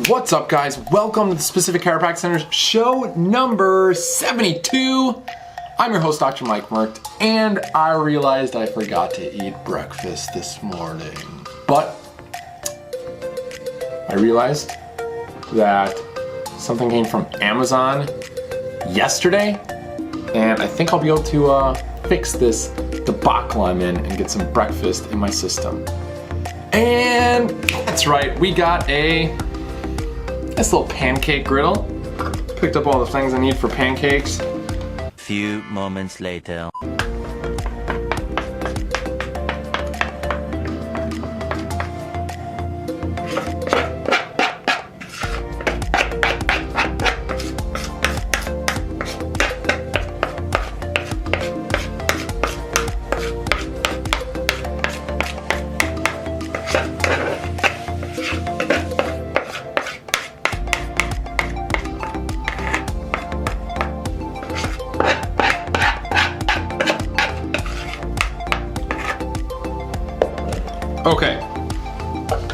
What's up, guys? Welcome to the Specific Chiropractic Center's show number 72. I'm your host, Dr. Mike Merkt, and I realized I forgot to eat breakfast this morning. But I realized that something came from Amazon yesterday, and I think I'll be able to fix this debacle I'm in and get some breakfast in my system. And that's right, we got a nice little pancake griddle. Picked up all the things I need for pancakes. Few moments later. Okay,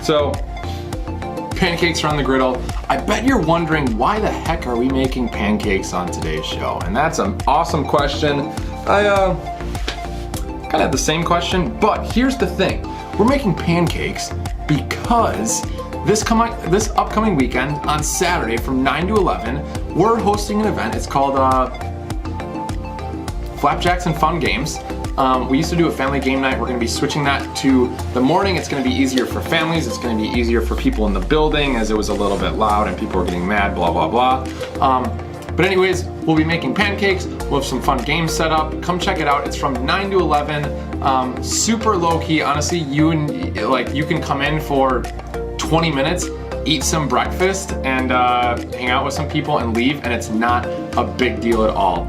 so pancakes are on the griddle. I bet you're wondering, why the heck are we making pancakes on today's show? And that's an awesome question. I kind of had the same question, but here's the thing. We're making pancakes because this upcoming weekend on Saturday from 9 to 11, we're hosting an event. It's called Flapjacks and Fun Games. We used to do a family game night. We're going to be switching that to the morning. It's going to be easier for families. It's going to be easier for people in the building, as it was a little bit loud and people were getting mad, blah, blah, blah. But anyways, we'll be making pancakes. We'll have some fun games set up. Come check it out. It's from 9 to 11. Super low key. Honestly, you can come in for 20 minutes, eat some breakfast, and hang out with some people and leave, and it's not a big deal at all.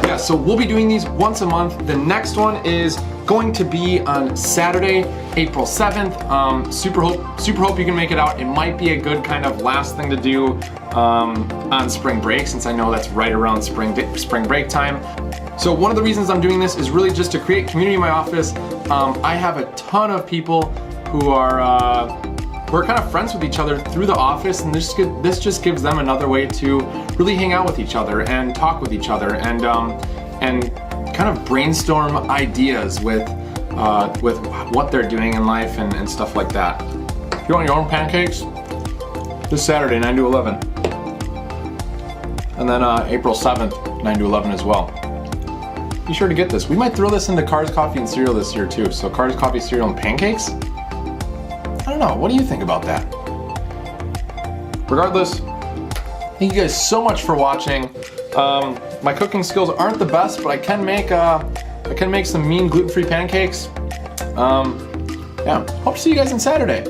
Yeah, so we'll be doing these once a month. The next one is going to be on Saturday, April 7th. Super hope you can make it out. It might be a good kind of last thing to do on spring break, since I know that's right around spring break time. So one of the reasons I'm doing this is really just to create community in my office. I have a ton of people who are we're kind of friends with each other through the office, and this just gives them another way to really hang out with each other and talk with each other and kind of brainstorm ideas with what they're doing in life and stuff like that. If you want your own pancakes, this Saturday 9 to 11, and then April 7th 9 to 11 as well. Be sure to get this. We might throw this into Cars, Coffee, and Cereal this year too. So Cars, Coffee, Cereal, and pancakes. I don't know, what do you think about that? Regardless, thank you guys so much for watching. My cooking skills aren't the best, but I can make some mean gluten-free pancakes. Yeah, hope to see you guys on Saturday.